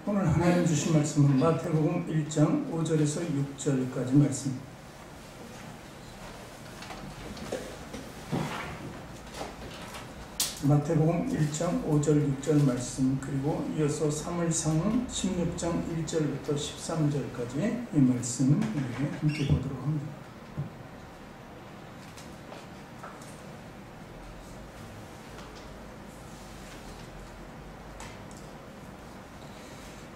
오늘 하나님 주신 말씀은 마태복음 1장 5절에서 6절까지 말씀. 마태복음 1장 5절 6절 말씀, 그리고 이어서 사무엘상 16장 1절부터 13절까지 이 말씀 우리 함께 보도록 합니다.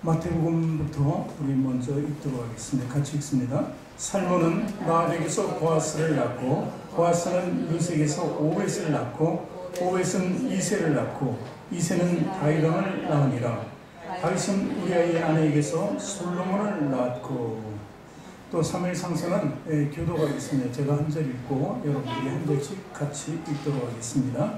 마태복음부터 우리 먼저 읽도록 하겠습니다. 같이 읽습니다. 살몬은 라합에게서 보아스를 낳고, 보아스는 루색에서 오벳을 낳고, 오벳은 이새를 낳고, 이새는 다윗왕을 낳으니라. 다윗은 우리아의 아내에게서 솔로몬을 낳았고. 또 사무엘상서는 교도가 있습니다. 제가 한 절 읽고 여러분들이 한 절씩 같이 읽도록 하겠습니다.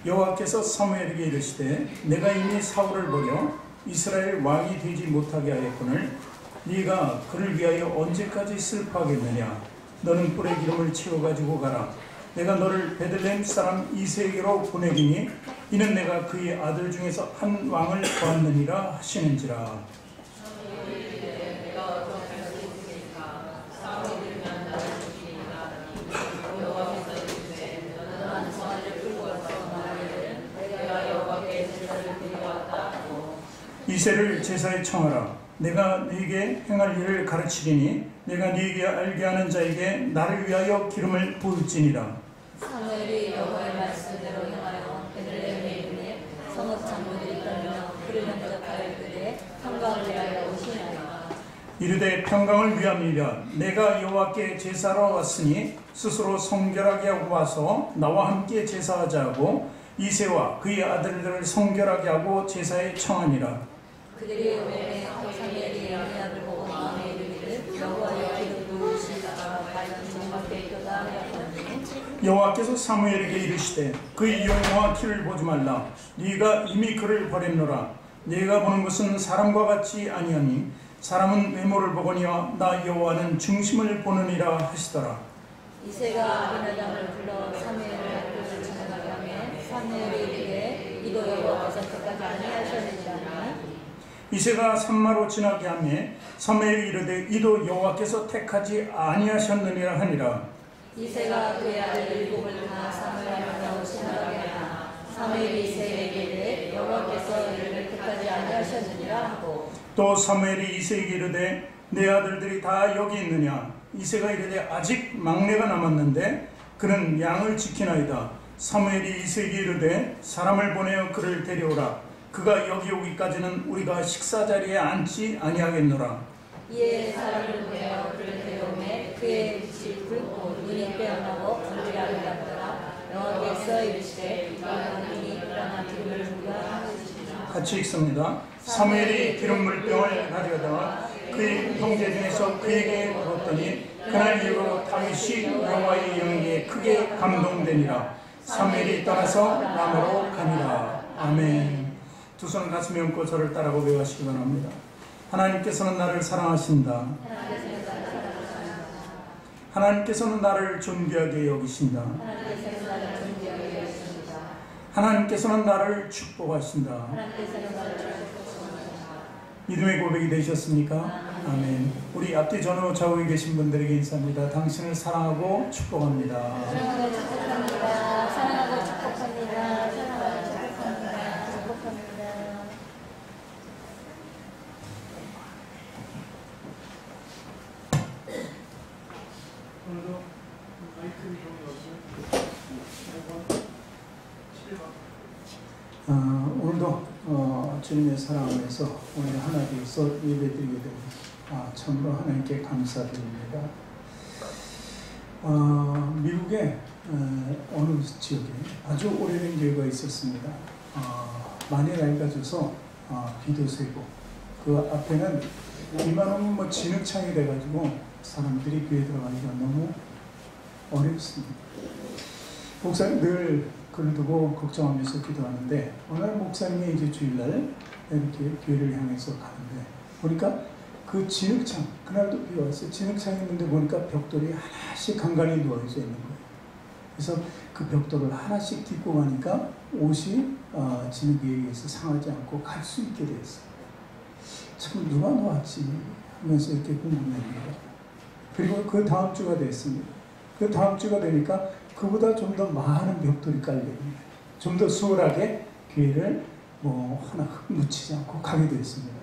여호와께서 사무엘에게 이르시되 내가 이미 사울을 버려 이스라엘 왕이 되지 못하게 하였거늘 네가 그를 위하여 언제까지 슬퍼하겠느냐. 너는 뿔에 기름을 채워가지고 가라. 내가 너를 베들레헴 사람 이새에게로 보내리니 이는 내가 그의 아들 중에서 한 왕을 보았느니라 하시는지라. 이새를 제사에 청하라. 내가 네게 행할 일을 가르치리니 내가 네게 알게 하는 자에게 나를 위하여 기름을 부을지니라. 사무엘이 여호와의 말씀대로 행하여 베들레헴에 이르니 성읍 장로들이 떨며 그를 영접하여 이르되 평강을 위하여 오시나이다. 이르되 평강을 위함이라. 내가 여호와께 제사하러 왔으니 스스로 성결하게 하고 와서 나와 함께 제사하자 하고 이새와 그의 아들들을 성결하게 하고 제사에 청하니라. 그들이 오매 사무엘이 언약을 보고 마음에 이르기를 여호와여 기름 부으시다가 과연 정밖에 있도다 하였더니 여호와께서 사무엘에게 이르시되 그의 영모와 키를 보지 말라. 네가 이미 그를 버렸노라. 네가 보는 것은 사람과 같지 아니하니 사람은 외모를 보거니와 나 여호와는 중심을 보느니라 하시더라. 이새가 아비나답을 불러 사무엘을 앞으로 지나가게 하며 사무엘이 이르되 이도 여호와께서 택하지 아니하셨느니라. 이새가 산마로 지나게 하며 사무엘이 이르되 이도 여호와께서 택하지 아니하셨느니라 하니라. 이새가 그의 아들 일곱을 다 사무엘 앞으로 지나가게 하나 사무엘이 이새에게 이르되 여호와께서 이를 택하지 아니하셨느니라 하고. 또 사무엘이 이새에게 이르되 내 아들들이 다 여기 있느냐. 이새가 이르되 아직 막내가 남았는데 그는 양을 지키나이다. 사무엘이 이새에게 이르되 사람을 보내어 그를 데려오라. 그가 여기 오기까지는 우리가 식사자리에 앉지 아니하겠노라. 이에 사람을 보내어 그를 데려오매 그의 빛이 붉고 눈이 빼어나고 얼굴이 아름답더라. 여호와께서 이르시되 이가 눈이 일어나 기름을 부으라 하시니라. 같이 읽습니다. 사무엘이 기름 물병을 가져다가 그의 형제 중에서 그에게 부었더니 그날 이후로 다윗이 여호와의 영에 크게 감동되니라. 사무엘이 떠나서 라마로 가니라. 아멘. 두 손을 가슴에 얹고 저를 따라고 외워하시기 바랍니다. 하나님께서는 나를 사랑하신다. 하나님께서는 나를 존귀하게 여기신다. 하나님께서는 나를 축복하신다. 믿음의 고백이 되셨습니까? 아멘. 우리 앞뒤 전후 좌우에 계신 분들에게 인사합니다. 당신을 사랑하고 축복합니다. 사랑하고 축복합니다. 사랑하고 축복합니다. 사랑하고 축복합니다. 축복합니다. 오늘도 마이크 이동이 없어요. 오늘도 주님의 사랑 안에서 오늘 하나 되어서 예배드리게 됩니다. 참으로 하나님께 감사드립니다. 미국의 어느 지역에 아주 오래된 교회가 있었습니다. 많이 낡아져서 비도 새고 그 앞에는 이만한 진흙창이 돼가지고 사람들이 교회 들어가기가 너무 어렵습니다. 목사님 늘 그를 두고 걱정하면서 기도하는데 어느 날 목사님이 이제 주일날 이렇게 교회를 향해서 가는데 보니까 그 진흙창, 그날도 비 왔어요. 진흙창이 있는데 보니까 벽돌이 하나씩 간간히 누워져 있는 거예요. 그래서 그 벽돌을 하나씩 딛고 가니까 옷이 진흙에 의해서 상하지 않고 갈 수 있게 됐어요. 참 누가 놓았지 하면서 이렇게 궁금해합니다. 그리고 그 다음 주가 됐습니다. 그 다음 주가 되니까 그보다 좀 더 많은 벽돌이 깔려있습니다. 좀 더 수월하게 교회를 하나 묻히지 않고 가게 됐습니다.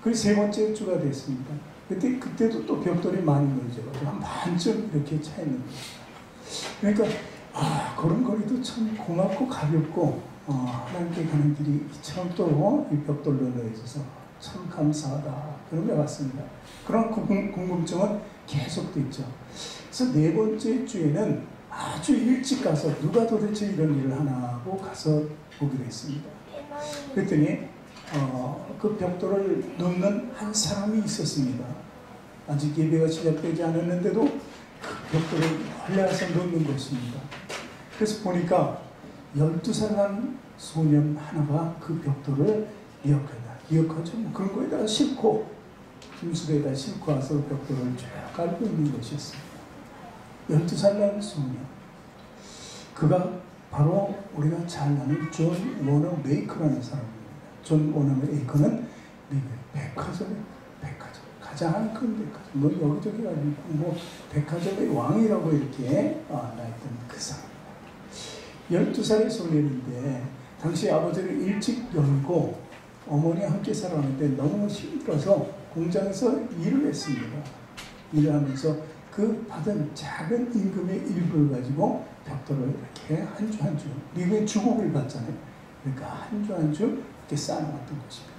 그리고 세 번째 주가 됐습니다. 그때도 또 벽돌이 많이 늘죠. 한 반쯤 이렇게 차 있는 거예요. 그러니까 걸음걸이도 참 고맙고 가볍고 하나님께 가는 길이 이처럼 또 이 벽돌로 넣어져서 참 감사하다 그런 것 같습니다. 그런 궁금증은 계속도 있죠. 그래서 네 번째 주에는 아주 일찍 가서 누가 도대체 이런 일을 하나 하고 가서 보게 됐습니다. 그랬더니 그 벽돌을 놓는 한 사람이 있었습니다. 아직 예배가 시작되지 않았는데도 그 벽돌을 올라서 놓는 것입니다. 그래서 보니까 12살 난 소년 하나가 그 벽돌을 미역하죠. 그런 거에다가 싣고 김술에다 싣고 와서 벽돌을 쭉 깔고 있는 것이었습니다. 12살 난 소년. 그가 바로 우리가 잘 아는 존 워너 메이커라는 사람입니다. 존 워너 메이커는 백화점 가장 큰 백화점 여기저기 아니고 백화점의 왕이라고 이렇게 나있던 그 사람입니다. 12살의 소년인데 당시 아버지를 일찍 열고 어머니와 함께 살아왔는데 너무 힘들어서 공장에서 일을 했습니다. 일을 하면서 그 받은 작은 임금의 일부를 가지고 벽돌을 이렇게 한 주 한 주, 미국의 주곡을 받잖아요. 그러니까 한 주 한 주 이렇게 쌓아놨던 것입니다.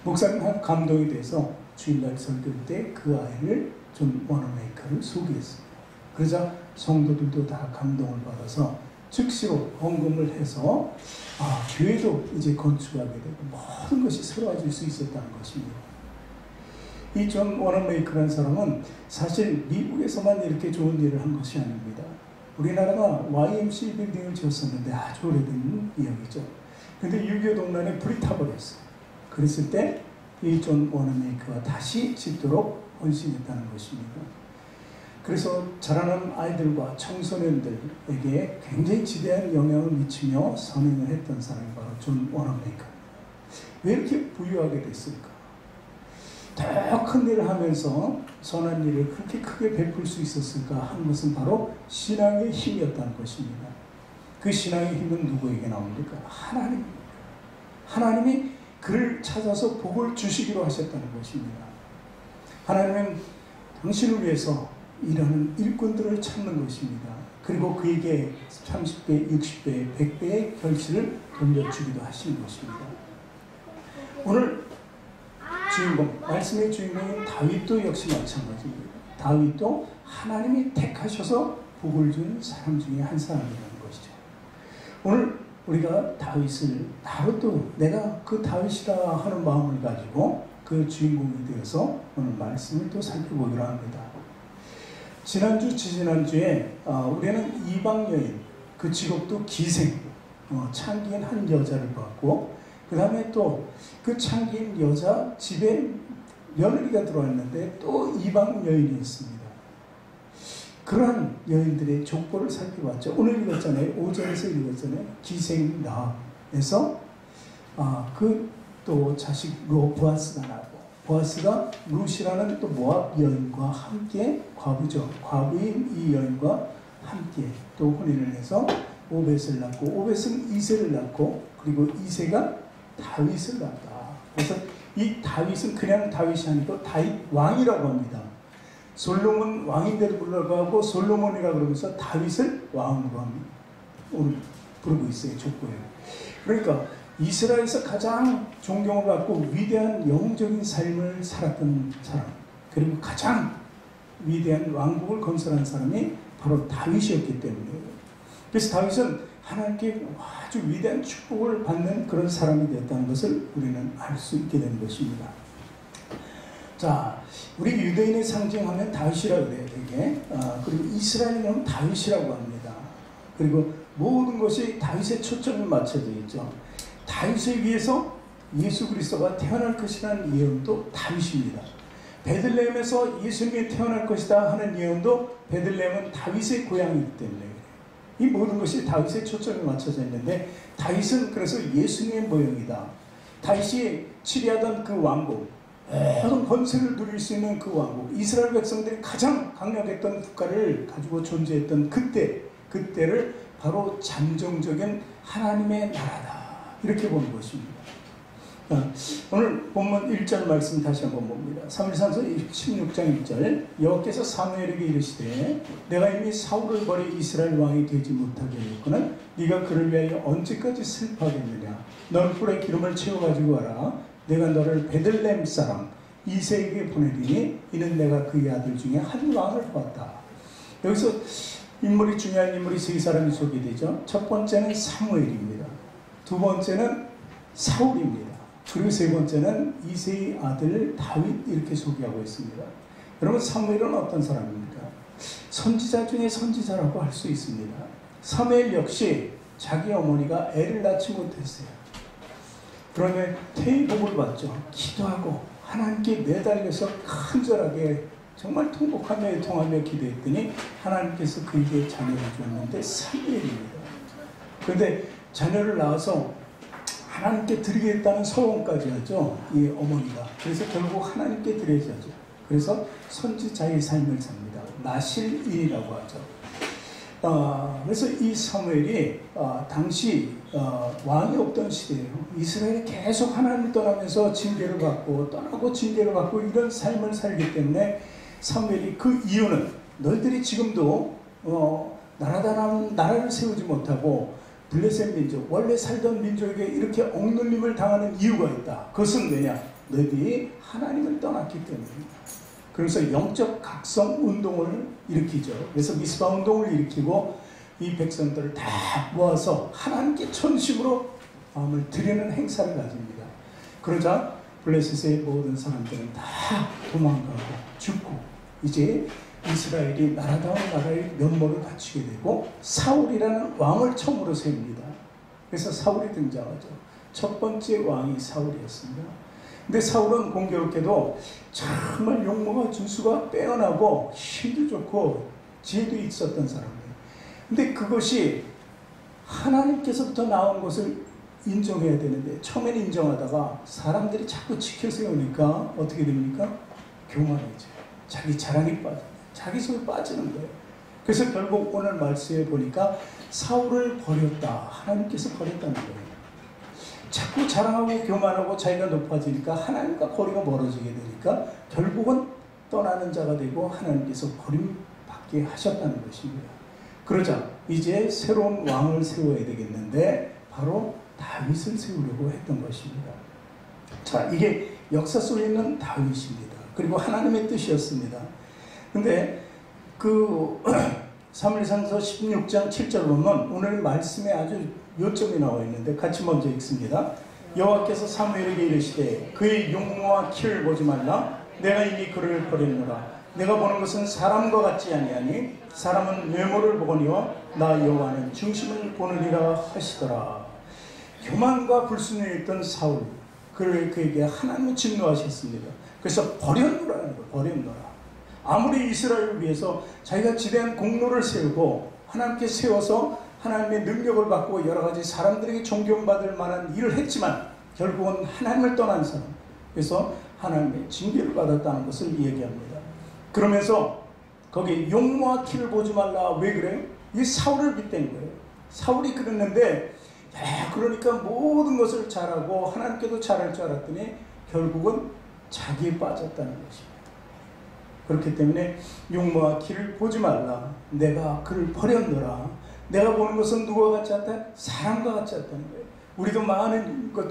목사님 감동이 돼서 주일날 설교 때 그 아이를 존 워너 메이커를 소개했습니다. 그러자 성도들도 다 감동을 받아서 즉시로 헌금을 해서 교회도 이제 건축하게 되고 모든 것이 새로워질 수 있었다는 것입니다. 이 존 워너 메이커라는 사람은 사실 미국에서만 이렇게 좋은 일을 한 것이 아닙니다. 우리나라가 YMCA 빌딩을 지었었는데 아주 오래된 이야기죠. 근데 6.25 동란에 불이 타버렸어요. 그랬을 때 이 존 워너 메이커가 다시 짓도록 헌신했다는 것입니다. 그래서 자라는 아이들과 청소년들에게 굉장히 지대한 영향을 미치며 선행을 했던 사람이 바로 존 워너 메이커. 왜 이렇게 부유하게 됐을까? 더 큰 일을 하면서 선한 일을 그렇게 크게 베풀 수 있었을까 하는 것은 바로 신앙의 힘이었다는 것입니다. 그 신앙의 힘은 누구에게 나옵니까? 하나님입니다. 하나님이 그를 찾아서 복을 주시기로 하셨다는 것입니다. 하나님은 당신을 위해서 일하는 일꾼들을 찾는 것입니다. 그리고 그에게 30배, 60배, 100배의 결실을 돌려주기도 하시는 것입니다. 오늘 주인공, 말씀의 주인공인 다윗도 역시 마찬가지입니다. 다윗도 하나님이 택하셔서 복을 준 사람 중에 한 사람이라는 것이죠. 오늘 우리가 다윗을 바로 또 내가 그 다윗이다 하는 마음을 가지고 그 주인공이 되어서 오늘 말씀을 또 살펴보기로 합니다. 지난주, 지지난주에 우리는 이방 여인, 그 직업도 기생, 창기인 한 여자를 봤고 그 다음에 또 그 창기인 여자 집에 며느리가 들어왔는데 또 이방 여인이 있습니다. 그러한 여인들의 족보를 살펴봤죠. 오늘 읽었잖아요. 5절에서 읽었잖아요. 기생 라합에서 그 또 자식 보아스가 나고 보아스가 룻이라는 또 모압 여인과 함께 과부죠. 과부인 이 여인과 함께 또 혼인을 해서 오벳을 낳고 오벳은 이새를 낳고 그리고 이새가 다윗을 낳았다. 그래서 이 다윗은 그냥 다윗이 아니고 다윗 왕이라고 합니다. 솔로몬 왕인데도 불구하고 솔로몬이라고 그러면서 다윗을 왕으로 합니다. 오늘 부르고 있어요. 족보에. 그러니까 이스라엘에서 가장 존경을 받고 위대한 영적인 삶을 살았던 사람, 그리고 가장 위대한 왕국을 건설한 사람이 바로 다윗이었기 때문이에요. 그래서 다윗은 하나님께 아주 위대한 축복을 받는 그런 사람이 되었다는 것을 우리는 알 수 있게 된 것입니다. 자, 우리 유대인의 상징하면 다윗이라고 그래요, 되게. 그리고 이스라엘은 다윗이라고 합니다. 그리고 모든 것이 다윗의 초점이 맞춰져 있죠. 다윗을 위해서 예수 그리스도가 태어날 것이라는 예언도 다윗입니다. 베들레헴에서 예수님이 태어날 것이다 하는 예언도 베들레헴은 다윗의 고향이기 때문에 이 모든 것이 다윗의 초점이 맞춰져 있는데 다윗은 그래서 예수님의 모형이다. 다윗이 치리하던 그 왕국, 모든 권세를 누릴 수 있는 그 왕국, 이스라엘 백성들이 가장 강력했던 국가를 가지고 존재했던 그때를 바로 잠정적인 하나님의 나라다, 이렇게 보는 것입니다. 오늘 본문 1절 말씀 다시 한번 봅니다. 사무엘상서 16장 1절. 여호와께서 사무엘에게 이르시되 내가 이미 사울을 버려 이스라엘 왕이 되지 못하게 하였거늘 네가 그를 위하여 언제까지 슬퍼하겠느냐. 너는 뿔에 기름을 채워가지고 와라. 내가 너를 베들레헴 사람 이새에게 보내리니 이는 내가 그의 아들 중에 한 왕을 보았다. 여기서 중요한 인물이 세 사람이 소개되죠. 첫 번째는 사무엘입니다. 두 번째는 사울입니다. 그리고 세 번째는 이새의 아들 다윗, 이렇게 소개하고 있습니다. 여러분, 사무엘은 어떤 사람입니까? 선지자 중에 선지자라고 할 수 있습니다. 사무엘 역시 자기 어머니가 애를 낳지 못했어요. 그러면 태의복을 받죠. 기도하고 하나님께 매달려서 간절하게 정말 통곡하며 애통하며 기도했더니 하나님께서 그에게 자녀를 주었는데 사무엘입니다. 그런데 자녀를 낳아서 하나님께 드리겠다는 소원까지 하죠, 이 어머니가. 그래서 결국 하나님께 드려야죠. 그래서 선지자의 삶을 삽니다. 나실인이라고 하죠. 그래서 이 사무엘이 당시 왕이 없던 시대예요. 이스라엘이 계속 하나님을 떠나면서 징계를 받고 떠나고 징계를 받고 이런 삶을 살기 때문에 사무엘이, 그 이유는 너희들이 지금도 나라를 세우지 못하고 블레셋 민족, 원래 살던 민족에게 이렇게 억눌림을 당하는 이유가 있다. 그것은 왜냐? 너희들이 하나님을 떠났기 때문입니다. 그래서 영적 각성 운동을 일으키죠. 그래서 미스바 운동을 일으키고 이 백성들을 다 모아서 하나님께 전심으로 마음을 드리는 행사를 가집니다. 그러자 블레셋의 모든 사람들은 다 도망가고 죽고 이제 이스라엘이 나라다운 나라의 면모를 갖추게 되고 사울이라는 왕을 처음으로 세웁니다. 그래서 사울이 등장하죠. 첫 번째 왕이 사울이었습니다. 근데 사울은 공교롭게도 정말 용모가 준수가 빼어나고 힘도 좋고 지혜도 있었던 사람이에요. 근데 그것이 하나님께서부터 나온 것을 인정해야 되는데 처음에는 인정하다가 사람들이 자꾸 지켜 세우니까 어떻게 됩니까? 교만해져요. 자기 자랑이 빠져요. 자기 속에 빠지는 거예요. 그래서 결국 오늘 말씀에 보니까 사울을 버렸다. 하나님께서 버렸다는 거예요. 자꾸 자랑하고 교만하고 자기가 높아지니까 하나님과 거리가 멀어지게 되니까 결국은 떠나는 자가 되고 하나님께서 버림받게 하셨다는 것입니다. 그러자 이제 새로운 왕을 세워야 되겠는데 바로 다윗을 세우려고 했던 것입니다. 자, 이게 역사 속에 있는 다윗입니다. 그리고 하나님의 뜻이었습니다. 근데 사무엘상서 16장 7절 보면 오늘 말씀에 아주 요점이 나와 있는데 같이 먼저 읽습니다. 여호와께서 사무엘에게 이르시되 그의 용모와 키를 보지 말라. 내가 이미 그를 버렸노라. 내가 보는 것은 사람과 같지 아니하니 사람은 외모를 보거니와 나 여호와는 중심을 보느니라 하시더라. 교만과 불순에 있던 사울, 그에게 하나님이 진노하셨습니다. 그래서 버렸노라는 거예요. 버렸노라. 아무리 이스라엘을 위해서 자기가 지대한 공로를 세우고 하나님께 세워서 하나님의 능력을 받고 여러 가지 사람들에게 존경받을 만한 일을 했지만 결국은 하나님을 떠난 사람, 그래서 하나님의 징계를 받았다는 것을 얘기합니다. 그러면서 거기 용모와 키를 보지 말라. 왜 그래요? 이 사울을 빗댄 거예요. 사울이 그랬는데 그러니까 모든 것을 잘하고 하나님께도 잘할 줄 알았더니 결국은 자기에 빠졌다는 것입니다. 그렇기 때문에 용모와 키를 보지 말라. 내가 그를 버렸노라. 내가 보는 것은 누구와 같지 않다? 사람과 같지 않다는 거예요. 우리도 많은 것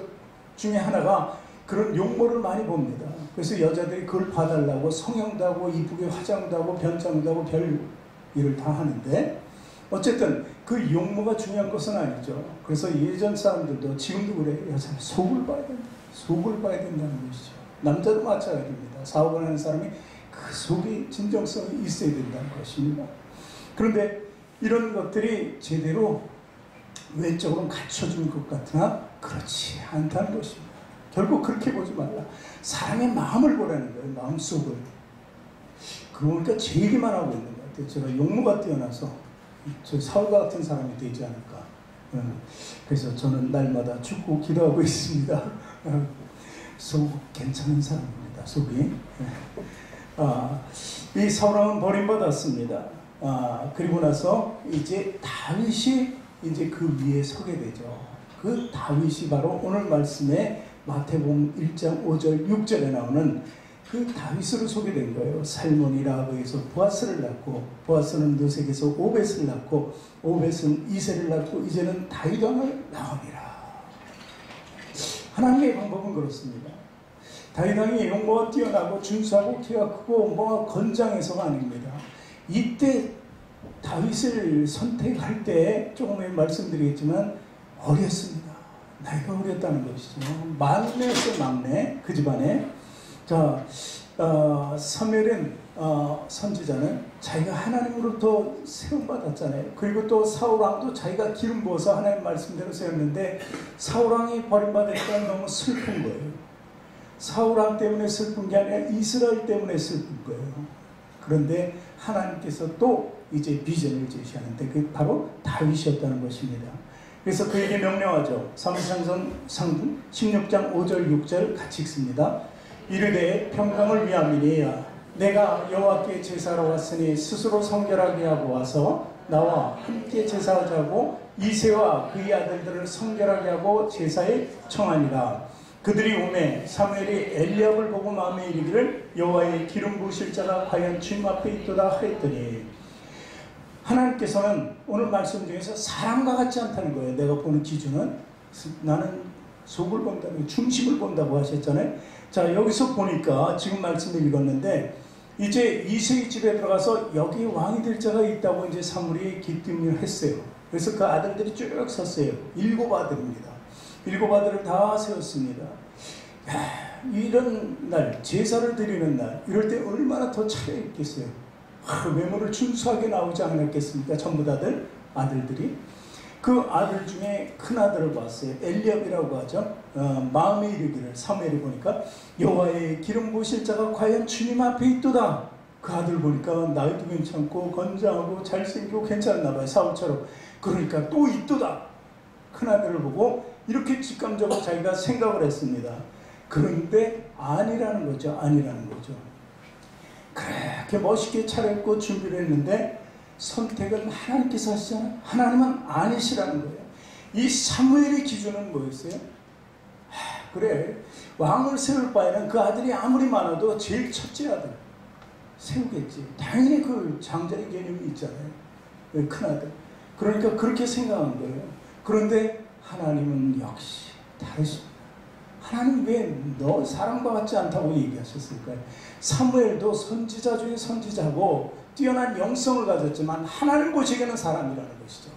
중에 하나가 그런 용모를 많이 봅니다. 그래서 여자들이 그걸 봐달라고 성형도 하고 이쁘게 화장도 하고 변장도 하고 별 일을 다 하는데 어쨌든 그 용모가 중요한 것은 아니죠. 그래서 예전 사람들도 지금도 그래요. 여자는 속을 봐야 된다. 속을 봐야 된다는 것이죠. 남자도 마찬가지입니다. 사업을 하는 사람이 그 속에 진정성이 있어야 된다는 것입니다. 그런데 이런 것들이 제대로 외적으로 갖춰진 것 같으나 그렇지 않다는 것입니다. 결국 그렇게 보지 말라. 사람의 마음을 보라는 거예요. 마음속을. 그러니까 제 얘기만 하고 있는 것 같아요. 제가 용모가 뛰어나서 저 사울과 같은 사람이 되지 않을까. 그래서 저는 날마다 죽고 기도하고 있습니다. 속 괜찮은 사람입니다. 속이. 이 사울왕은 버림받았습니다. 그리고 나서 이제 다윗이 이제 그 위에 서게 되죠. 그 다윗이 바로 오늘 말씀에 마태복음 1장 5절 6절에 나오는 그 다윗으로 소개된 거예요. 살몬이 라합에게서 보아스를 낳고, 보아스는 느색에서 오벳을 낳고, 오벳은 이새를 낳고, 이제는 다윗 왕을 낳으리라. 하나님의 방법은 그렇습니다. 다윗 왕이 용모가 뛰어나고 준수하고 키가 크고 뭐가 건장해서가 아닙니다. 이때 다윗을 선택할 때 조금 말씀드리겠지만 어렸습니다. 나이가 어렸다는 것이죠. 막내였어요. 막내. 그 집안에. 자, 사무엘은 선지자는 자기가 하나님으로부터 세움받았잖아요. 그리고 또 사울왕도 자기가 기름 부어서 하나님 말씀대로 세웠는데 사울왕이 버림받으니까 너무 슬픈 거예요. 사울왕 때문에 슬픈 게 아니라 이스라엘 때문에 슬픈 거예요. 그런데 하나님께서 또 이제 비전을 제시하는데 그게 바로 다윗이었다는 것입니다. 그래서 그에게 명령하죠. 사무엘상 16장 5절 6절 같이 읽습니다. 이르되 평강을 위함이니이다. 내가 여호와께 제사하러 왔으니 스스로 성결하게 하고 와서 나와 함께 제사하자고 이새와 그의 아들들을 성결하게 하고 제사에 청하니라. 그들이 오매 사무엘이 엘리압을 보고 마음에 이르기를 여호와의 기름 부으실 자가 과연 주님 앞에 있도다 하였더니, 하나님께서는 오늘 말씀 중에서 사람과 같지 않다는 거예요. 내가 보는 기준은 나는 속을 본다고, 중심을 본다고 하셨잖아요. 자, 여기서 보니까 지금 말씀을 읽었는데 이제 이새의 집에 들어가서 여기 왕이 될 자가 있다고 이제 사무엘이 기뜸을 했어요. 그래서 그 아들들이 쭉 섰어요. 7 아들입니다. 7 아들을 다 세웠습니다. 야, 이런 날, 제사를 드리는 날, 이럴 때 얼마나 더 차려입겠어요. 외모를 준수하게 나오지 않았겠습니까? 전부 다들 아들들이. 그 아들 중에 큰 아들을 봤어요. 엘리압이라고 하죠. 마음에 이르기를 사무엘이 보니까 여호와의 기름 부으실 자가 과연 주님 앞에 있도다. 그 아들 보니까 나이도 괜찮고 건장하고 잘생기고 괜찮나 봐요. 사울처럼. 그러니까 또 있도다. 큰 아들을 보고 이렇게 직감적으로 자기가 생각을 했습니다. 그런데 아니라는 거죠. 아니라는 거죠. 그렇게 멋있게 차려입고 준비를 했는데 선택은 하나님께서 하시잖아요. 하나님은 아니시라는 거예요. 이 사무엘의 기준은 뭐였어요? 그래, 왕을 세울 바에는 그 아들이 아무리 많아도 제일 첫째 아들 세우겠지. 당연히 그 장자의 개념이 있잖아요. 큰 아들. 그러니까 그렇게 생각한 거예요. 그런데 하나님은 역시 다르십니다. 하나님 왜 너 사람과 같지 않다고 얘기하셨을까요? 사무엘도 선지자 중에 선지자고 뛰어난 영성을 가졌지만 하나님 보시기에는 사람이라는 것이죠.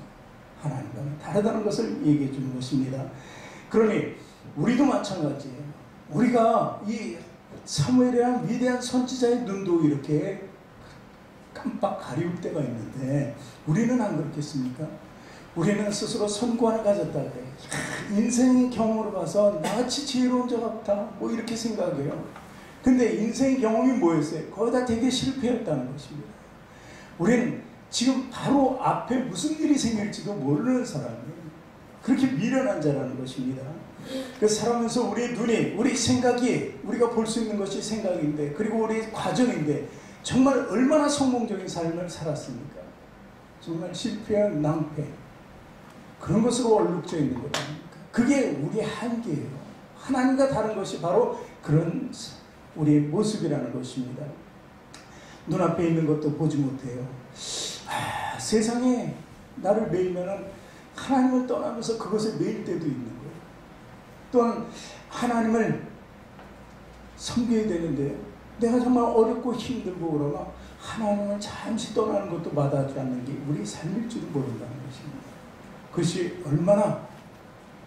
하나님과는 다르다는 것을 얘기해 주는 것입니다. 그러니 우리도 마찬가지예요. 우리가 이 사무엘이라는 위대한 선지자의 눈도 이렇게 깜빡 가리울 때가 있는데 우리는 안 그렇겠습니까? 우리는 스스로 선구안을 가졌다 그래요. 인생의 경험으로 봐서 나같이 지혜로운 자가 없다 뭐 이렇게 생각해요. 근데 인생의 경험이 뭐였어요? 거의 다 되게 실패였다는 것입니다. 우리는 지금 바로 앞에 무슨 일이 생길지도 모르는 사람이에요. 그렇게 미련한 자라는 것입니다. 그래서 살아가면서 우리의 눈이, 우리 생각이, 우리가 볼 수 있는 것이 생각인데, 그리고 우리 과정인데 정말 얼마나 성공적인 삶을 살았습니까? 정말 실패한 낭패, 그런 것으로 얼룩져 있는 거니까 그게 우리의 한계예요. 하나님과 다른 것이 바로 그런 우리의 모습이라는 것입니다. 눈앞에 있는 것도 보지 못해요. 세상에 나를 매이면은 하나님을 떠나면서 그것을 매일 때도 있는 거예요. 또한 하나님을 섬겨야 되는데 내가 정말 어렵고 힘들고 그러면 하나님을 잠시 떠나는 것도 마다하지 않는 게 우리 삶일지도 모른다는 것입니다. 그것이 얼마나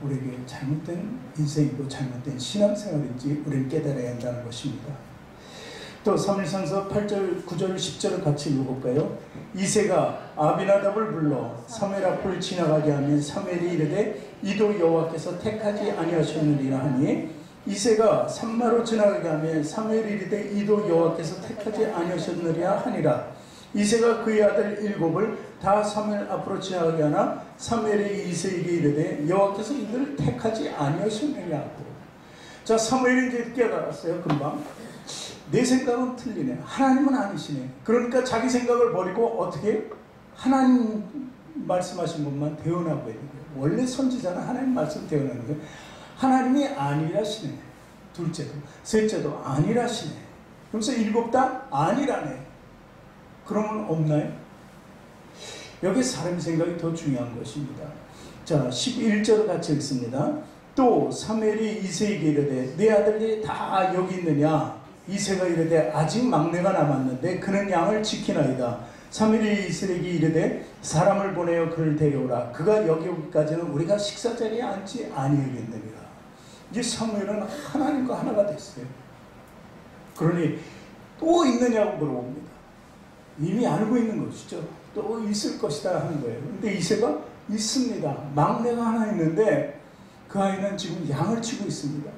우리에게 잘못된 인생이고 잘못된 신앙생활인지 우리는 깨달아야 한다는 것입니다. 또 사무엘상서 8절, 9절, 10절을 같이 읽어볼까요? 이새가 아비나답을 불러 사무엘 앞을 지나가게 하면 사무엘이 이르되 이도 여호와께서 택하지 아니하셨느니라 하니 이새가 산마로 지나가게 하면 사무엘이 이르되 이도 여호와께서 택하지 아니하셨느니라 하니라. 이새가 그의 아들 7을 다 사무엘 앞으로 지나가게 하나 사무엘이 이새에게 이르되 여호와께서 이들을 택하지 아니하셨느냐고. 자, 사무엘이 이제 깨달았어요. 금방. 내 생각은 틀리네. 하나님은 아니시네. 그러니까 자기 생각을 버리고 어떻게 하나님 말씀하신 것만 대언하고 있는 거예요. 원래 선지자는 하나님 말씀 대언하는 거예요. 하나님이 아니라시네. 둘째도 셋째도 아니라시네. 그러면서 일곱 다 아니라네. 그러면 없나요? 여기 사람 생각이 더 중요한 것입니다. 자, 11절 같이 읽습니다. 또 사무엘이 이새에게 이르되 네 아들들이 다 여기 있느냐? 이새가 이르되 아직 막내가 남았는데 그는 양을 지키나이다. 사무엘이 이새에게 이르되 사람을 보내어 그를 데려오라. 그가 여기 오기까지는 우리가 식사자리에 앉지 아니하겠느니라. 이제 사무엘은 하나님과 하나가 됐어요. 그러니 또 있느냐고 물어봅니다. 이미 알고 있는 것이죠. 또 있을 것이다 하는 거예요. 근데 이새가 있습니다. 막내가 하나 있는데 그 아이는 지금 양을 치고 있습니다.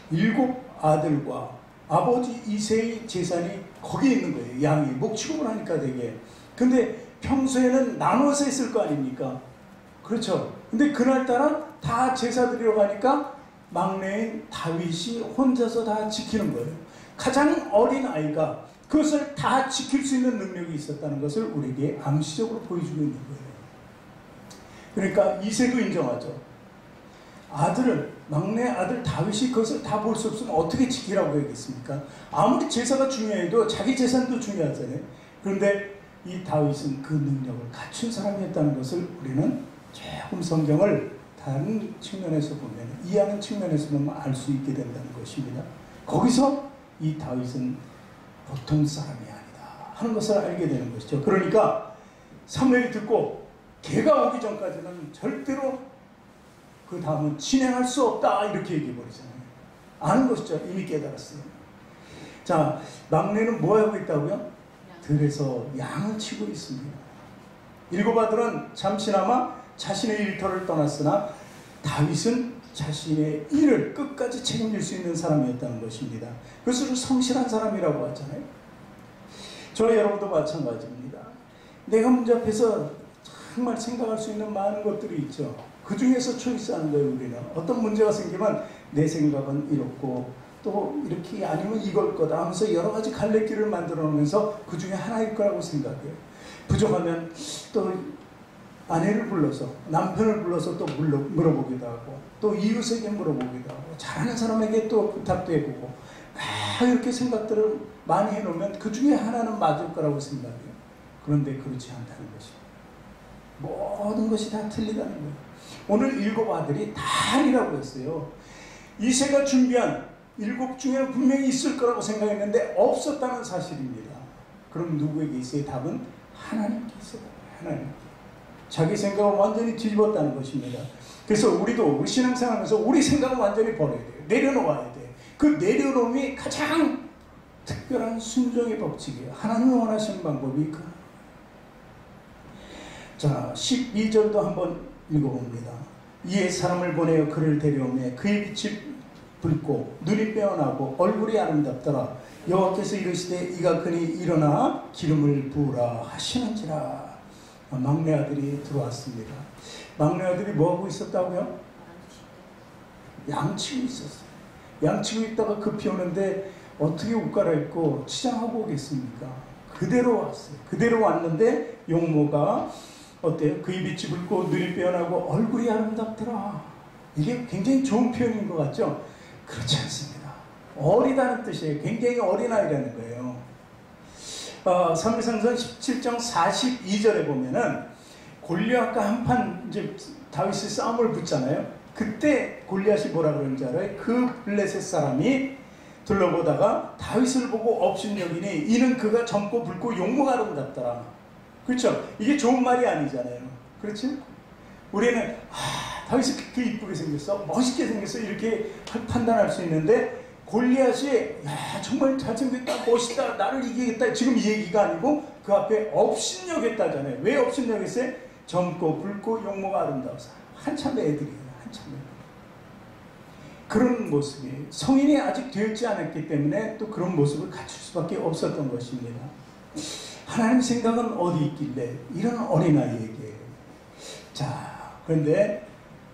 7 아들과 아버지 이새의 재산이 거기에 있는 거예요. 양이 목축을 하니까 되게. 근데 평소에는 나눠서 했을 거 아닙니까? 그렇죠. 근데 그날따라 다 제사 드리러 가니까 막내인 다윗이 혼자서 다 지키는 거예요. 가장 어린 아이가 그것을 다 지킬 수 있는 능력이 있었다는 것을 우리에게 암시적으로 보여주고 있는 거예요. 그러니까 이새도 인정하죠. 막내 아들 다윗이 그것을 다 볼 수 없으면 어떻게 지키라고 하겠습니까? 아무리 제사가 중요해도 자기 재산도 중요하잖아요. 그런데 이 다윗은 그 능력을 갖춘 사람이었다는 것을 우리는 조금 성경을 다른 측면에서 보면, 이해하는 측면에서 보면 알 수 있게 된다는 것입니다. 거기서 이 다윗은 보통 사람이 아니다 하는 것을 알게 되는 것이죠. 그러니까 사무엘이 듣고 걔가 오기 전까지는 절대로 그 다음은 진행할 수 없다 이렇게 얘기해 버리잖아요. 아는 것이죠. 이미 깨달았어요. 자, 막내는 뭐 하고 있다고요? 들에서 양을 치고 있습니다. 7 아들은 잠시나마 자신의 일터를 떠났으나 다윗은 자신의 일을 끝까지 책임질 수 있는 사람이었다는 것입니다. 그것을 성실한 사람이라고 하잖아요. 저 여러분도 마찬가지입니다. 내가 문제 앞에서 정말 생각할 수 있는 많은 것들이 있죠. 그 중에서 초이스하는 거예요. 우리는 어떤 문제가 생기면 내 생각은 이렇고 또 이렇게 아니면 이걸 거다 하면서 여러 가지 갈래길을 만들어 놓으면서 그 중에 하나일 거라고 생각해요. 부족하면 또 아내를 불러서 남편을 불러서 또 물어보기도 하고 또 이웃에게 물어보기도 하고 잘하는 사람에게 또 부탁도 해보고 이렇게 생각들을 많이 해놓으면 그 중에 하나는 맞을 거라고 생각해요. 그런데 그렇지 않다는 것입니다. 모든 것이 다 틀리다는 거예요. 오늘 7 아들이 다 아니라고 했어요. 이새가 준비한 7 중에 분명히 있을 거라고 생각했는데 없었다는 사실입니다. 그럼 누구에게 있어요? 답은 하나님께 있어요. 하나님께. 자기 생각을 완전히 뒤집었다는 것입니다. 그래서 우리도 우리 신앙생활하면서 우리 생각을 완전히 버려야 돼요. 내려놓아야 돼. 그 내려놓음이 가장 특별한 순종의 법칙이에요. 하나님이 원하시는 방법이 그. 자, 12절도 한번 읽어봅니다. 이에 사람을 보내어 그를 데려오매 그의 빛이 붉고 눈이 빼어나고 얼굴이 아름답더라. 여호와께서 이르시되 이가 그니 일어나 기름을 부으라 하시는지라. 막내 아들이 들어왔습니다. 막내 아들이 뭐하고 있었다고요? 양치고 있었어요. 양치고 있다가 급히 오는데 어떻게 옷 갈아입고 치장하고 오겠습니까? 그대로 왔어요. 그대로 왔는데 용모가 어때요? 그의 빛이 붉고 눈이 빼어나고 얼굴이 아름답더라. 이게 굉장히 좋은 표현인 것 같죠? 그렇지 않습니다. 어리다는 뜻이에요. 굉장히 어린아이라는 거예요. 사무엘상전 17장 42절에 보면은 골리앗과 한판 이제 다윗이 싸움을 붙잖아요. 그때 골리앗이 뭐라 그러는지 알아요? 그 블레셋 사람이 둘러보다가 다윗을 보고 업신여기니 이는 그가 젊고 붉고 용모가 아름답더라. 그렇죠? 이게 좋은 말이 아니잖아요. 그렇지? 우리는 다윗이 그렇게 이쁘게 생겼어, 멋있게 생겼어 이렇게 판단할 수 있는데 골리앗이 정말 잘생겼다, 멋있다, 나를 이기겠다 지금 이 얘기가 아니고 그 앞에 업신여겼다잖아요. 왜 업신여겼어요? 젊고 붉고 용모가 아름다워서. 한참 애들이에요. 한참 애들. 그런 모습이 성인이 아직 되었지 않았기 때문에 또 그런 모습을 갖출 수밖에 없었던 것입니다. 하나님 생각은 어디 있길래 이런 어린아이에게. 자, 그런데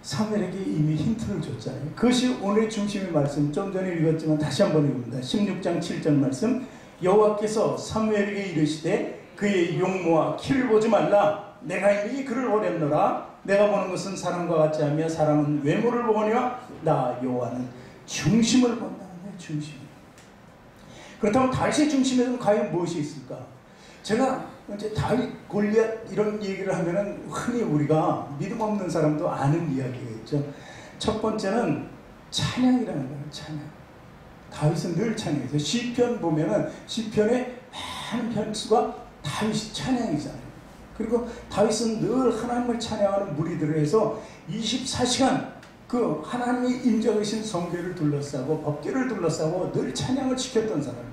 사무엘에게 이미 힌트를 줬잖아요. 그것이 오늘의 중심의 말씀, 좀 전에 읽었지만 다시 한번 읽습니다. 16장 7절 말씀. 여호와께서 사무엘에게 이르시되 그의 용모와 키를 보지 말라. 내가 이미 그를 보냈노라. 내가 보는 것은 사람과 같지 않으며 사람은 외모를 보거니와 나 여호와는 중심을 본다는 거예요. 중심. 그렇다면 다윗의 중심에는 과연 무엇이 있을까? 제가 이제 다윗, 골리앗 이런 얘기를 하면은 흔히 우리가 믿음 없는 사람도 아는 이야기겠죠. 첫 번째는 찬양이라는 거예요. 찬양. 다윗은 늘 찬양해서 시편 보면은 시편의 많은 편수가 다윗이 찬양이잖아요. 그리고 다윗은 늘 하나님을 찬양하는 무리들을 해서 24시간 그 하나님이 임재하신 성궤를 둘러싸고 법궤를 둘러싸고 늘 찬양을 지켰던 사람이에요.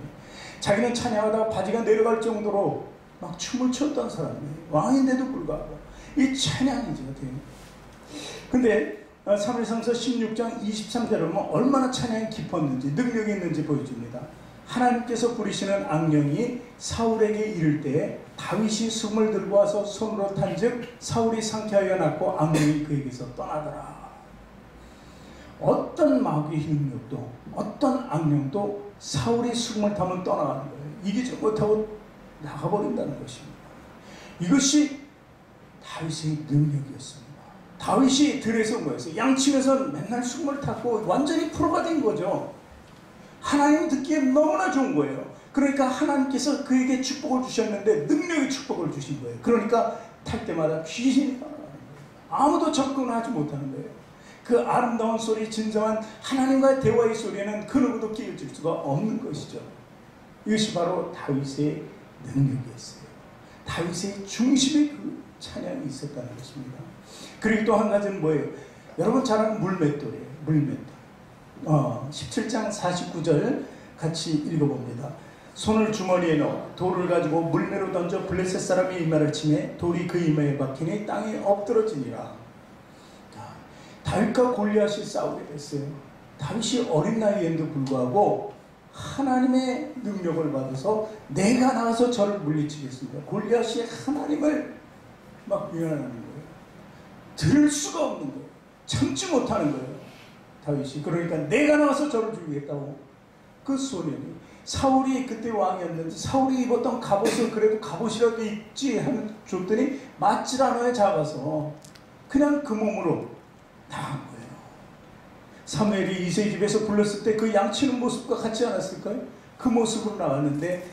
자기는 찬양하다가 바지가 내려갈 정도로 막 춤을 췄던 사람이에요. 왕인데도 불구하고 이 찬양이죠. 근데 사무엘상서 16장 23절을 보면 얼마나 찬양이 깊었는지 능력이 있는지 보여줍니다. 하나님께서 부리시는 악령이 사울에게 이를 때에 다윗이 숨을 들고 와서 손으로 탄즉 사울이 상쾌하여 났고 악령이 그에게서 떠나더라. 어떤 마귀의 능력도 어떤 악령도 사울이 숨을 타면 떠나가는 거예요. 이기지 못하고 나가버린다는 것입니다. 이것이 다윗의 능력이었습니다. 다윗이 들에서 모여서 양치면서 맨날 숨을 탔고 완전히 프로가 된 거죠. 하나님 듣기에 너무나 좋은 거예요. 그러니까 하나님께서 그에게 축복을 주셨는데 능력의 축복을 주신 거예요. 그러니까 탈 때마다 귀신이 떠나가는 거예요. 아무도 접근하지 못하는 거예요. 그 아름다운 소리, 진정한 하나님과의 대화의 소리에는 그 누구도 끼어들 수가 없는 것이죠. 이것이 바로 다윗의 능력이었어요. 다윗의 중심에 그 찬양이 있었다는 것입니다. 그리고 또 한 가지는 뭐예요? 여러분 잘 아는 물맷돌이에요. 물맷돌. 17장 49절 같이 읽어봅니다. 손을 주머니에 넣어 돌을 가지고 물매로 던져 블레셋 사람이 이마를 치매 돌이 그 이마에 박히니 땅에 엎드러지니라. 다윗과 골리앗이 싸우게 됐어요. 다윗이 어린 나이에도 불구하고 하나님의 능력을 받아서 내가 나가서 저를 물리치겠습니다. 골리앗이 하나님을 막 위안하는 거예요. 들을 수가 없는 거예요. 참지 못하는 거예요. 다윗이. 그러니까 내가 나와서 저를 죽이겠다고. 그 소년이 사울이 그때 왕이었는데 사울이 입었던 갑옷을 그래도 갑옷이라도 입지 하는 줬더니 맞질 않아요. 작아서 그냥 그 몸으로 나간 거예요. 사무엘이 이새의 집에서 불렀을 때 그 양치는 모습과 같지 않았을까요? 그 모습으로 나왔는데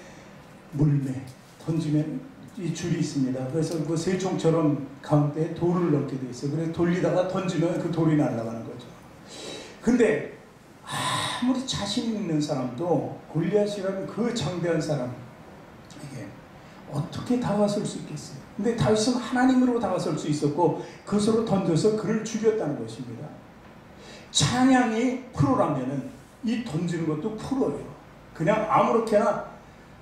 물매 던지면 이 줄이 있습니다. 그래서 그 새총처럼 가운데 돌을 넣게 돼 있어요. 그래서 돌리다가 던지면 그 돌이 날아가는 거죠. 근데 아무리 자신 있는 사람도 골리앗이라는 그 장대한 사람에게 어떻게 다가설 수 있겠어요? 근데 다윗은 하나님으로 다가설 수 있었고 그것으로 던져서 그를 죽였다는 것입니다. 찬양이 프로라면은 이 던지는 것도 프로예요. 그냥 아무렇게나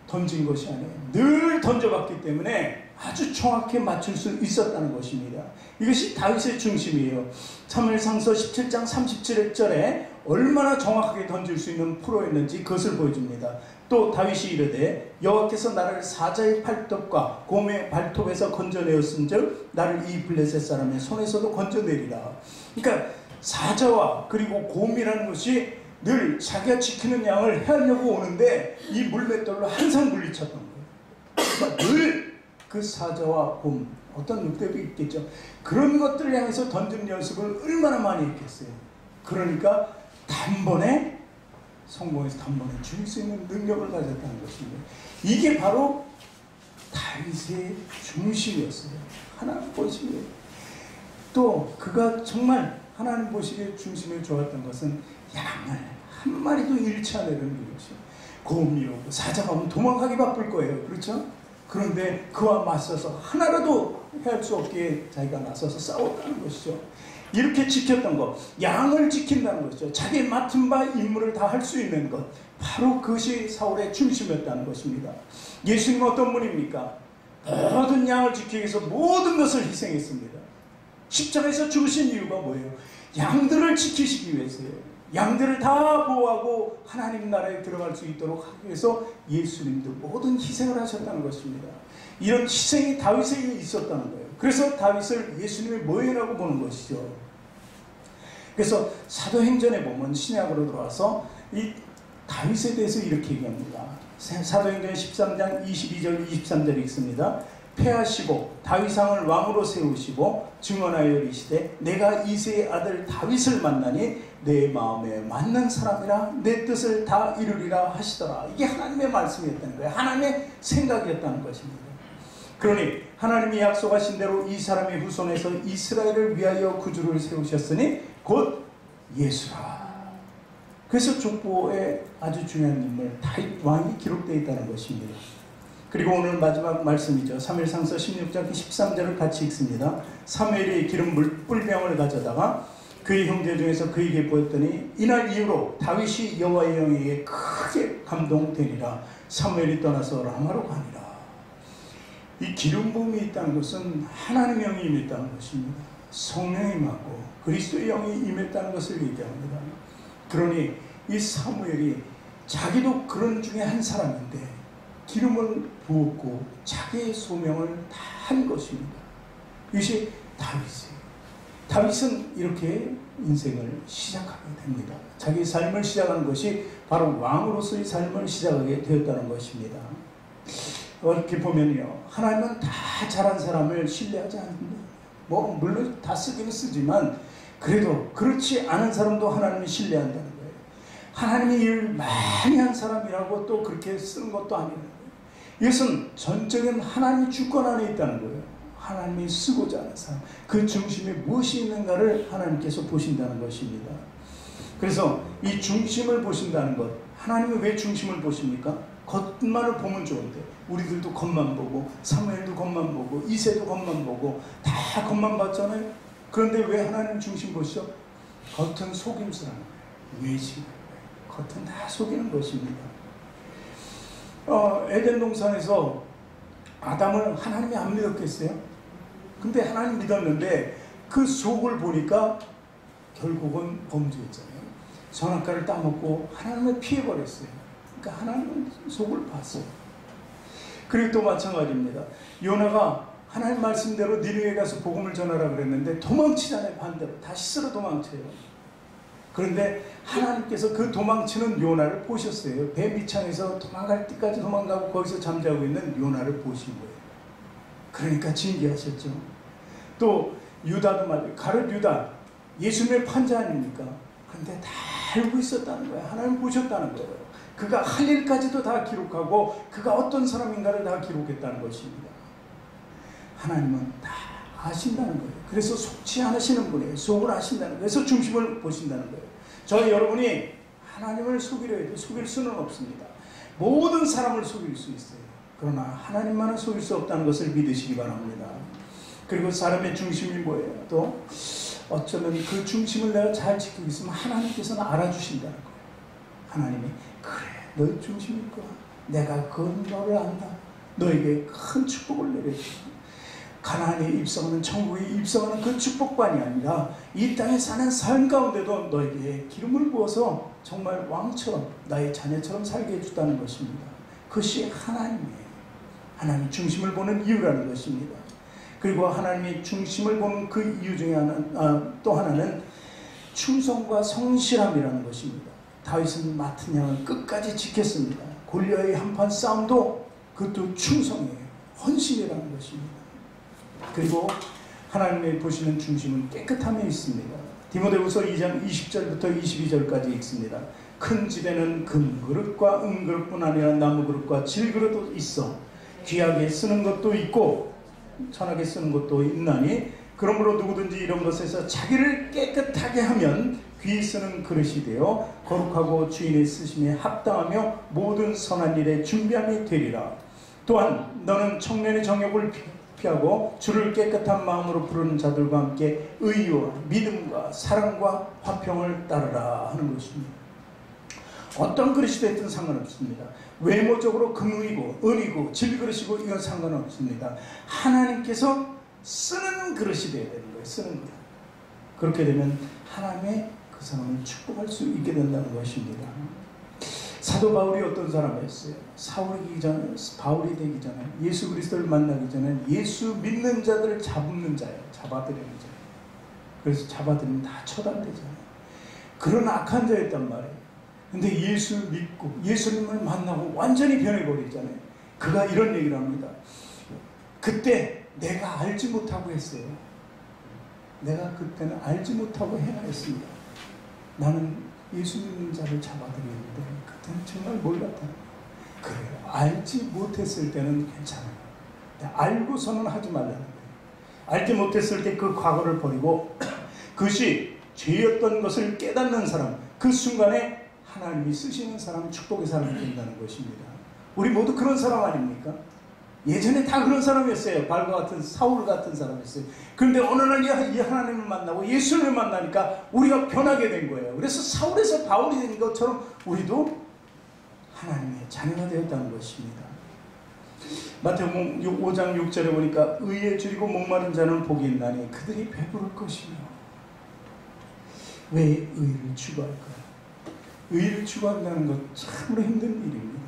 던진 것이 아니에요. 늘 던져봤기 때문에 아주 정확히 맞출 수 있었다는 것입니다. 이것이 다윗의 중심이에요. 사무엘상서 17장 37절에 얼마나 정확하게 던질 수 있는 프로였는지 그것을 보여줍니다. 또 다윗이 이르되 여호와께서 나를 사자의 팔톱과 곰의 발톱에서 건져내었은즉 나를 이 블레셋 사람의 손에서도 건져내리라. 그러니까 사자와 그리고 곰이라는 것이 늘 자기가 지키는 양을 해하려고 오는데 이 물맷돌로 항상 물리쳤던 거예요. 그러니까 늘 그 사자와 곰, 어떤 늑대도 있겠죠. 그런 것들을 향해서 던지는 연습을 얼마나 많이 했겠어요. 그러니까 단번에 성공해서 단번에 죽일 수 있는 능력을 가졌다는 것입니다. 이게 바로 다윗의 중심이었어요. 하나님 보시기에. 또 그가 정말 하나님 보시기에 중심에 좋았던 것은 양을 한 마리도 잃지 않으려는 것이죠. 곰이 오고 사자가 오면 도망가기 바쁠 거예요. 그렇죠? 그런데 그와 맞서서 하나라도 해할 수 없기에 자기가 나서서 싸웠다는 것이죠. 이렇게 지켰던 것, 양을 지킨다는 것이죠. 자기 맡은 바 임무를 다 할 수 있는 것, 바로 그것이 사울의 중심이었다는 것입니다. 예수님은 어떤 분입니까? 모든 양을 지키기 위해서 모든 것을 희생했습니다. 십자가에서 죽으신 이유가 뭐예요? 양들을 지키시기 위해서요. 양들을 다 보호하고 하나님 나라에 들어갈 수 있도록 하기 위해서 예수님도 모든 희생을 하셨다는 것입니다. 이런 희생이 다윗에게 있었다는 거예요. 그래서 다윗을 예수님의 모형이라고 보는 것이죠. 그래서 사도행전에 보면 신약으로 들어와서 이 다윗에 대해서 이렇게 얘기합니다. 사도행전 13장 22절 23절이 있습니다. 패하시고 다윗왕을 왕으로 세우시고 증언하여 이르시되 내가 이새의 아들 다윗을 만나니 내 마음에 맞는 사람이라 내 뜻을 다 이루리라 하시더라. 이게 하나님의 말씀이었다는 거예요. 하나님의 생각이었다는 것입니다. 그러니 하나님이 약속하신 대로 이 사람의 후손에서 이스라엘을 위하여 구주를 세우셨으니 곧 예수라. 그래서 족보에 아주 중요한 인물 다윗 왕이 기록되어 있다는 것입니다. 그리고 오늘 마지막 말씀이죠. 사무엘상서 16장 13절을 같이 읽습니다. 사무엘이 기름 뿔병을 가져다가 그의 형제 중에서 그에게 보였더니 이날 이후로 다윗이 여호와의 영에게 크게 감동되니라. 사무엘이 떠나서 라마로 가니라. 이 기름 부음이 있다는 것은 하나님의 영이 임했다는 것입니다. 성령이 임하고 그리스도의 영이 임했다는 것을 얘기합니다. 그러니 이 사무엘이 자기도 그런 중에 한 사람인데 기름을 부었고 자기의 소명을 다 한 것입니다. 이것이 다윗이에요. 다윗은 이렇게 인생을 시작하게 됩니다. 자기의 삶을 시작하는 것이 바로 왕으로서의 삶을 시작하게 되었다는 것입니다. 이렇게 보면요, 하나님은 다 잘한 사람을 신뢰하지 않는다. 뭐 물론 다 쓰기는 쓰지만 그래도 그렇지 않은 사람도 하나님이 신뢰한다는 거예요. 하나님이 일 많이 한 사람이라고 또 그렇게 쓰는 것도 아니에요. 이것은 전적인 하나님의 주권 안에 있다는 거예요. 하나님이 쓰고자 하는 사람, 그 중심에 무엇이 있는가를 하나님께서 보신다는 것입니다. 그래서 이 중심을 보신다는 것, 하나님은 왜 중심을 보십니까? 겉만을 보면 좋은데 우리들도 겉만 보고 사무엘도 겉만 보고 이새도 겉만 보고 다 겉만 봤잖아요. 그런데 왜 하나님 중심 보시죠? 겉은 속임수라는 거예요. 외식. 겉은 다 속이는 것입니다. 에덴 동산에서 아담을 하나님이 안 믿었겠어요? 근데 하나님 믿었는데 그 속을 보니까 결국은 범죄했잖아요. 선악과를 따먹고 하나님을 피해버렸어요. 그러니까 하나님은 속을 봤어요. 그리고 또 마찬가지입니다. 요나가 하나님 말씀대로 니느웨에 가서 복음을 전하라 그랬는데 도망치잖아요. 반대로 다시 스스로 도망쳐요. 그런데 하나님께서 그 도망치는 요나를 보셨어요. 배 밑창에서 도망갈 때까지 도망가고 거기서 잠자고 있는 요나를 보신 거예요. 그러니까 징계하셨죠. 또 유다도 말이에요. 가룟 유다, 예수님의 판자 아닙니까? 그런데 다 알고 있었다는 거예요. 하나님 보셨다는 거예요. 그가 할 일까지도 다 기록하고 그가 어떤 사람인가를 다 기록했다는 것입니다. 하나님은 다 아신다는 거예요. 그래서 속지 않으시는 분이에요. 속을 아신다는 거예요. 그래서 중심을 보신다는 거예요. 저희 여러분이 하나님을 속이려 해도 속일 수는 없습니다. 모든 사람을 속일 수 있어요. 그러나 하나님만은 속일 수 없다는 것을 믿으시기 바랍니다. 그리고 사람의 중심이 뭐예요? 또 어쩌면 그 중심을 내가 잘 지키고 있으면 하나님께서는 알아주신다는 거예요. 하나님이 그래 너의 중심일 거야. 내가 그건 너를 안다. 너에게 큰 축복을 내려줘. 가나안에 입성하는 천국에 입성하는 그 축복만이 아니라 이 땅에 사는 삶 가운데도 너에게 기름을 부어서 정말 왕처럼 나의 자녀처럼 살게 해준다는 것입니다. 그것이 하나님이에요. 하나님 중심을 보는 이유라는 것입니다. 그리고 하나님이 중심을 보는 그 이유 중에 또 하나는 충성과 성실함이라는 것입니다. 다윗은 맡은 양을 끝까지 지켰습니다. 골리앗의 한판 싸움도 그것도 충성이에요. 헌신이라는 것입니다. 그리고 하나님이 보시는 중심은 깨끗함에 있습니다. 디모데후서 2장 20절부터 22절까지 읽습니다. 큰 집에는 금그릇과 은그릇뿐 아니라 나무그릇과 질그릇도 있어 귀하게 쓰는 것도 있고 천하게 쓰는 것도 있나니 그러므로 누구든지 이런 것에서 자기를 깨끗하게 하면 귀히 쓰는 그릇이 되어 거룩하고 주인의 쓰심에 합당하며 모든 선한 일에 준비함이 되리라. 또한 너는 청년의 정욕을 피하고 주를 깨끗한 마음으로 부르는 자들과 함께 의와 믿음과 사랑과 화평을 따르라 하는 것입니다. 어떤 그릇이 됐든 상관없습니다. 외모적으로 금이고 은이고 질그릇이고 이건 상관없습니다. 하나님께서 쓰는 그릇이 되어야 되는 거예요. 쓰는 그릇. 그렇게 되면 하나님의 그 사람을 축복할 수 있게 된다는 것입니다. 사도 바울이 어떤 사람이었어요? 바울이 되기 전에 예수 그리스도를 만나기 전에 예수 믿는 자들을 잡는 자예요. 잡아들이는 자예요. 그래서 잡아들이면 다 처단되잖아요. 그런 악한 자였단 말이에요. 근데 예수를 믿고 예수님을 만나고 완전히 변해버리잖아요. 그가 이런 얘기를 합니다. 그때 내가 알지 못하고 했어요. 내가 그때는 알지 못하고 행하였습니다. 나는 예수 믿는 자를 잡아들였는데 그때는 정말 몰랐다. 그래요. 알지 못했을 때는 괜찮아요. 알고서는 하지 말라는 거예요. 알지 못했을 때 그 과거를 버리고 그것이 죄였던 것을 깨닫는 사람, 그 순간에 하나님이 쓰시는 사람, 축복의 사람이 된다는 것입니다. 우리 모두 그런 사람 아닙니까? 예전에 다 그런 사람이었어요. 발과 같은 사울 같은 사람이었어요. 그런데 어느 날 이 하나님을 만나고 예수를 만나니까 우리가 변하게 된 거예요. 그래서 사울에서 바울이 된 것처럼 우리도 하나님의 자녀가 되었다는 것입니다. 마태복음 5장 6절에 보니까 의에 줄이고 목마른 자는 복이 있나니 그들이 배부를 것이며. 왜 의를 추구할까요? 의를 추구한다는 것 참으로 힘든 일입니다.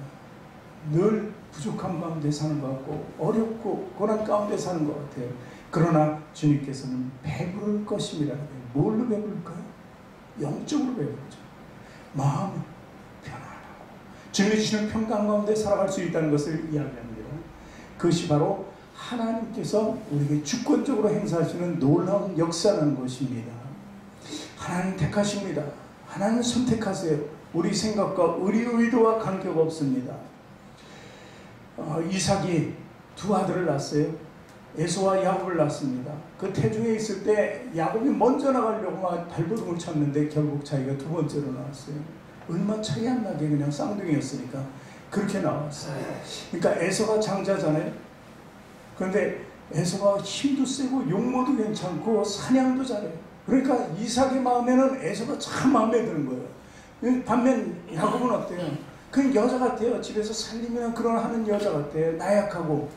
늘 부족한 가운데 사는 것 같고 어렵고 고난 가운데 사는 것 같아요. 그러나 주님께서는 배부를 것임이라는 거예요. 뭘로 배부를까요? 영적으로 배부르죠. 마음이 편안하고 주님이 주시는 평강 가운데 살아갈 수 있다는 것을 이야기합니다. 그것이 바로 하나님께서 우리에게 주권적으로 행사하시는 놀라운 역사라는 것입니다. 하나님 택하십니다. 하나님 선택하세요. 우리 생각과 우리 의도와 관계가 없습니다. 이삭이 두 아들을 낳았어요. 에서와 야곱을 낳았습니다. 그 태중에 있을 때 야곱이 먼저 나가려고 막 발버둥을 쳤는데 결국 자기가 두 번째로 나왔어요. 얼마 차이 안 나게 그냥 쌍둥이였으니까 그렇게 나왔어요. 그러니까 에서가 장자잖아요. 그런데 에서가 힘도 세고 용모도 괜찮고 사냥도 잘해요. 그러니까 이삭의 마음에는 에서가 참 마음에 드는 거예요. 반면 야곱은 어때요? 그냥 여자 같아요. 집에서 살림이나 그런 하는 여자 같아요. 나약하고.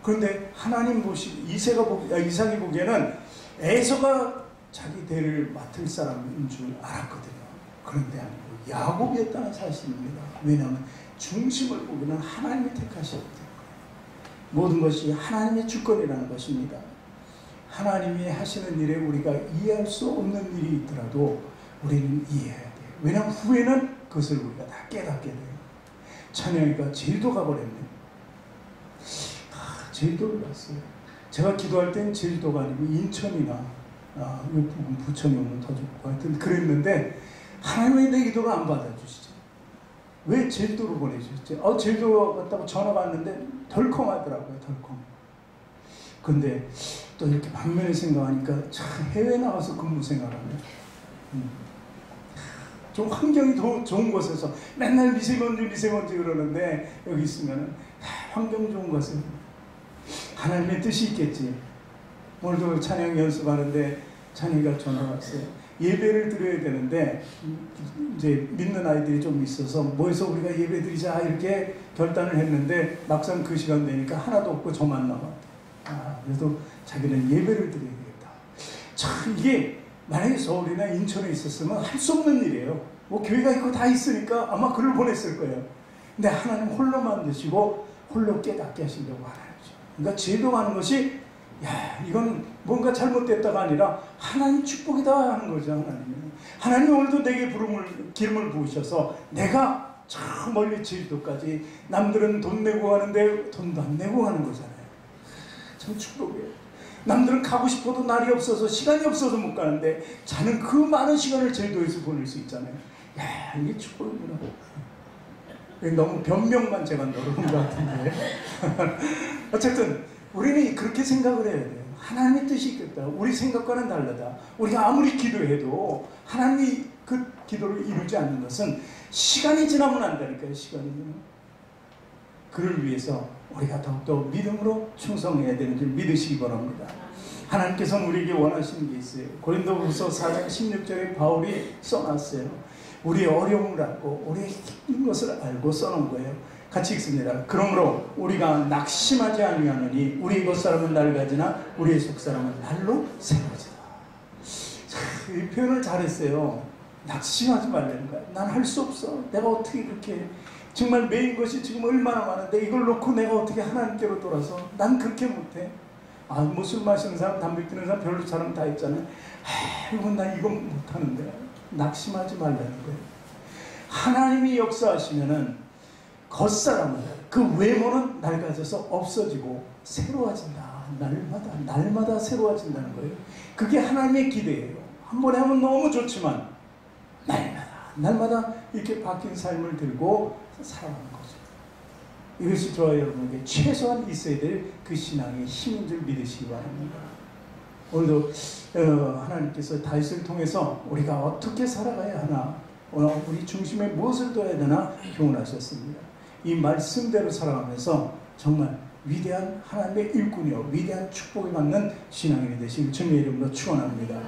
그런데 하나님 이삭이 보기에는 에서가 자기 대를 맡을 사람인 줄 알았거든요. 그런데 아니고 야곱이었다는 사실입니다. 왜냐하면 중심을 보기는 하나님이 택하셨기 때문에 모든 것이 하나님의 주권이라는 것입니다. 하나님이 하시는 일에 우리가 이해할 수 없는 일이 있더라도 우리는 이해해야 돼요. 왜냐하면 후에는 그것을 우리가 다 깨닫게 돼요. 찬영이가 제주도 가버렸네. 제주도를 갔어요. 제가 기도할 땐 제주도가 아니고 인천이나 부천이 오면 더 좋고 하여튼 그랬는데 하나님이 내 기도를 안 받아주시죠. 왜 제주도로 보내주셨지? 제주도 갔다고 전화가 왔는데 덜컹하더라고요. 덜컹. 근데 또 이렇게 반면에 생각하니까 참 해외 나가서 근무 생활하면 좀 환경이 더 좋은 곳에서 맨날 미세먼지 그러는데 여기 있으면 환경 좋은 곳에 하나님의 뜻이 있겠지. 오늘도 찬양 연습하는데 찬이가 전화 왔어요. 예배를 드려야 되는데 이제 믿는 아이들이 좀 있어서 모여서 우리가 예배 드리자 이렇게 결단을 했는데 막상 그 시간 되니까 하나도 없고 저만 남았대. 그래도 자기는 예배를 드려야겠다. 참 이게 만약에 서울이나 인천에 있었으면 할 수 없는 일이에요. 뭐 교회가 있고 다 있으니까 아마 글을 보냈을 거예요. 근데 하나님 홀로 만드시고 홀로 깨닫게 하시려고 하나님이죠. 그러니까 제도하는 것이 이건 뭔가 잘못됐다가 아니라 하나님 축복이다 하는 거죠. 하나님이 오늘도 내게 기름을 부으셔서 내가 저 멀리 제주도까지 남들은 돈 내고 가는데 돈도 안 내고 가는 거잖아요. 참 축복이에요. 남들은 가고 싶어도 날이 없어서 시간이 없어서 못 가는데 자는 그 많은 시간을 제주도에서 보낼 수 있잖아요. 이게 축복이구나. 너무 변명만 제가 넣은 것 같은데 어쨌든 우리는 그렇게 생각을 해야 돼요. 하나님의 뜻이 있겠다. 우리 생각과는 다르다. 우리가 아무리 기도해도 하나님이 그 기도를 이루지 않는 것은 시간이 지나면 안다니까요. 시간이 지나면. 그를 위해서 우리가 더욱더 믿음으로 충성해야 되는 줄 믿으시기 바랍니다. 하나님께서는 우리에게 원하시는 게 있어요. 고린도후서 4장 16절에 바울이 써놨어요. 우리의 어려움을 알고 우리의 힘든 것을 알고 써놓은 거예요. 같이 읽습니다. 그러므로 우리가 낙심하지 아니하느니 우리의 겉사람은 낡아지나 우리의 속사람은 날로 새로워지다. 이 표현을 잘했어요. 낙심하지 말라는 거야. 난 할 수 없어. 내가 어떻게 그렇게 정말 매인 것이 지금 얼마나 많은데 이걸 놓고 내가 어떻게 하나님께로 돌아서 난 그렇게 못해. 뭐 술 마시는 사람, 담배 피는 사람 별로 사람 다 있잖아요. 나 이건 못하는데. 낙심하지 말라는 거예요. 하나님이 역사하시면은 겉사람은 그 외모는 낡아져서 없어지고 새로워진다. 날마다 새로워진다는 거예요. 그게 하나님의 기대예요. 한 번에 하면 너무 좋지만 날마다 이렇게 바뀐 삶을 들고 살아가는 거죠. 이것이 저와 여러분에게 최소한 있어야 될 그 신앙의 힘인 줄 믿으시기 바랍니다. 오늘도 하나님께서 다윗을 통해서 우리가 어떻게 살아가야 하나, 우리 중심에 무엇을 둬야 되나 교훈하셨습니다. 이 말씀대로 살아가면서 정말 위대한 하나님의 일꾼이요 위대한 축복을 받는 신앙인이 되시길 주님의 이름으로 축원합니다.